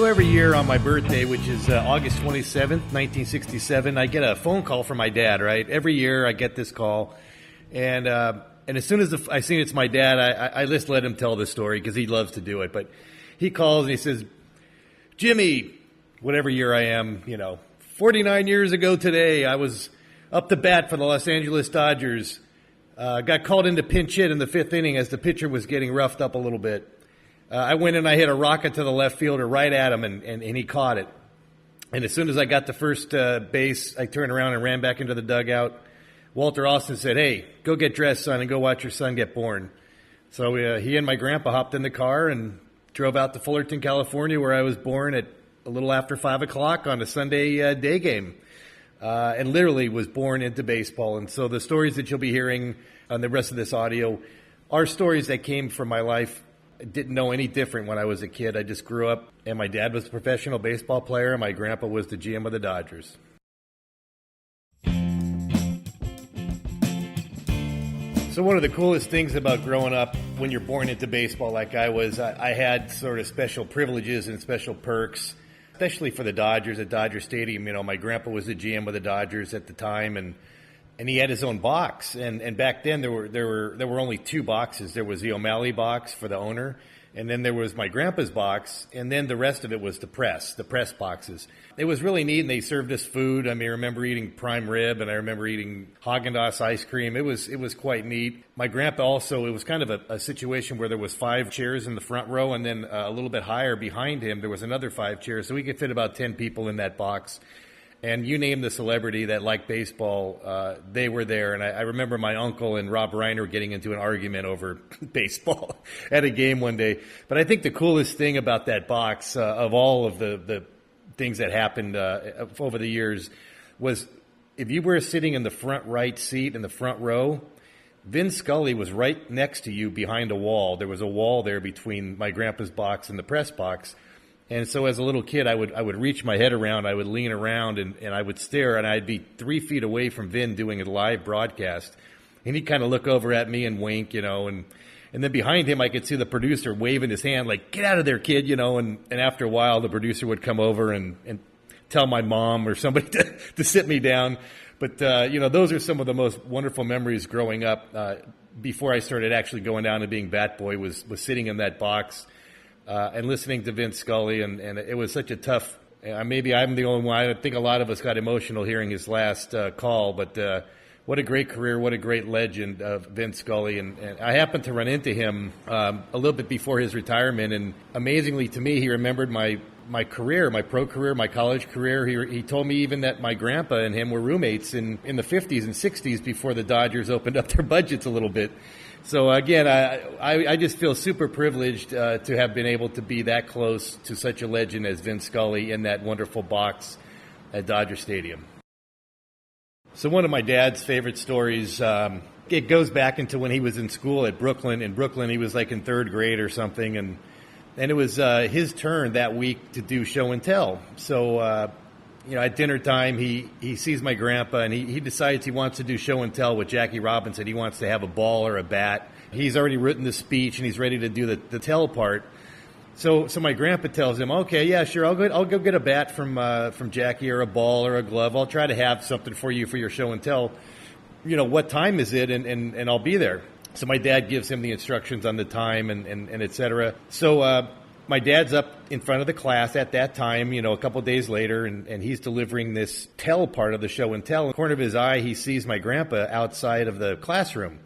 every year on my birthday, which is August 27th, 1967, I get a phone call from my dad, right? Every year I get this call. And as soon as I see it's my dad, I just let him tell the story because he loves to do it. But he calls and he says, Jimmy, whatever year I am, 49 years ago today, I was up to bat for the Los Angeles Dodgers. Got called into pinch hit in the fifth inning as the pitcher was getting roughed up a little bit. I went and I hit a rocket to the left fielder right at him, and he caught it. And as soon as I got to first base, I turned around and ran back into the dugout. Walter Austin said, hey, go get dressed, son, and go watch your son get born. So he and my grandpa hopped in the car and drove out to Fullerton, California, where I was born at a little after 5 o'clock on a Sunday day game. And literally was born into baseball. And so the stories that you'll be hearing on the rest of this audio are stories that came from my life. I didn't know any different when I was a kid. I just grew up, and my dad was a professional baseball player, and my grandpa was the GM of the Dodgers. So one of the coolest things about growing up when you're born into baseball like I was, I had sort of special privileges and special perks, especially for the Dodgers at Dodger Stadium. My grandpa was the GM of the Dodgers at the time, and he had his own box. And back then there were only two boxes. There was the O'Malley box for the owner, and then there was my grandpa's box, and then the rest of it was the press boxes. It was really neat, and they served us food. I remember eating prime rib, and I remember eating Haagen-Dazs ice cream. It was quite neat. My grandpa also, it was kind of a situation where there was 5 chairs in the front row, and then a little bit higher behind him, there was another 5 chairs, so we could fit about 10 people in that box. And you name the celebrity that liked baseball, they were there. And I remember my uncle and Rob Reiner getting into an argument over baseball at a game one day. But I think the coolest thing about that box, of all of the things that happened over the years, was if you were sitting in the front right seat in the front row, Vin Scully was right next to you behind a wall. There was a wall there between my grandpa's box and the press box. And so as a little kid, I would reach my head around, I would lean around, and I would stare, and I'd be 3 feet away from Vin doing a live broadcast. And he'd kind of look over at me and wink, and then behind him I could see the producer waving his hand like, get out of there, kid, and after a while the producer would come over and tell my mom or somebody to sit me down. But, those are some of the most wonderful memories growing up. Before I started actually going down and being bat boy was sitting in that box. And listening to Vince Scully, and it was such a tough, maybe I'm the only one, I think a lot of us got emotional hearing his last call, but what a great career, what a great legend of Vince Scully. And I happened to run into him a little bit before his retirement, and amazingly to me, he remembered my career, my pro career, my college career. He told me even that my grandpa and him were roommates in the 50s and 60s before the Dodgers opened up their budgets a little bit. So again, I just feel super privileged to have been able to be that close to such a legend as Vince Scully in that wonderful box at Dodger Stadium. So one of my dad's favorite stories, it goes back into when he was in school at Brooklyn. In Brooklyn, he was like in 3rd grade or something, and it was his turn that week to do show and tell. So at dinner time, he sees my grandpa, and he decides he wants to do show and tell with Jackie Robinson. He wants to have a ball or a bat. He's already written the speech, and he's ready to do the tell part. So my grandpa tells him, okay, yeah, sure, I'll go get a bat from Jackie, or a ball or a glove. I'll try to have something for you for your show and tell. What time is it? And I'll be there. So my dad gives him the instructions on the time and et cetera. So my dad's up in front of the class at that time, a couple of days later, and he's delivering this tell part of the show and tell. In the corner of his eye, he sees my grandpa outside of the classroom.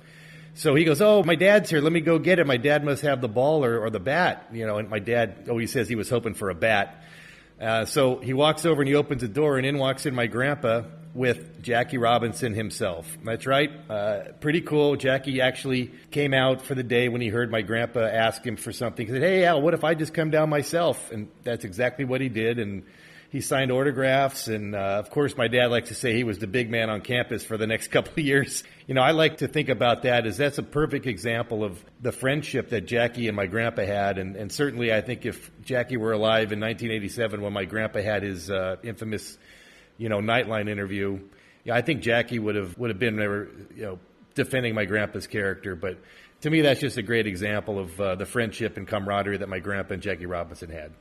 So he goes, oh, my dad's here. Let me go get it. My dad must have the ball or the bat. And my dad always says he was hoping for a bat. So he walks over and he opens the door, and in walks in my grandpa with Jackie Robinson himself. That's right. Pretty cool. Jackie actually came out for the day when he heard my grandpa ask him for something. He said, hey, Al, what if I just come down myself? And that's exactly what he did. And he signed autographs. And, of course, my dad likes to say he was the big man on campus for the next couple of years. I like to think about that as that's a perfect example of the friendship that Jackie and my grandpa had. And certainly I think if Jackie were alive in 1987 when my grandpa had his infamous Nightline interview, I think Jackie would have been there, defending my grandpa's character. But to me, that's just a great example of the friendship and camaraderie that my grandpa and Jackie Robinson had.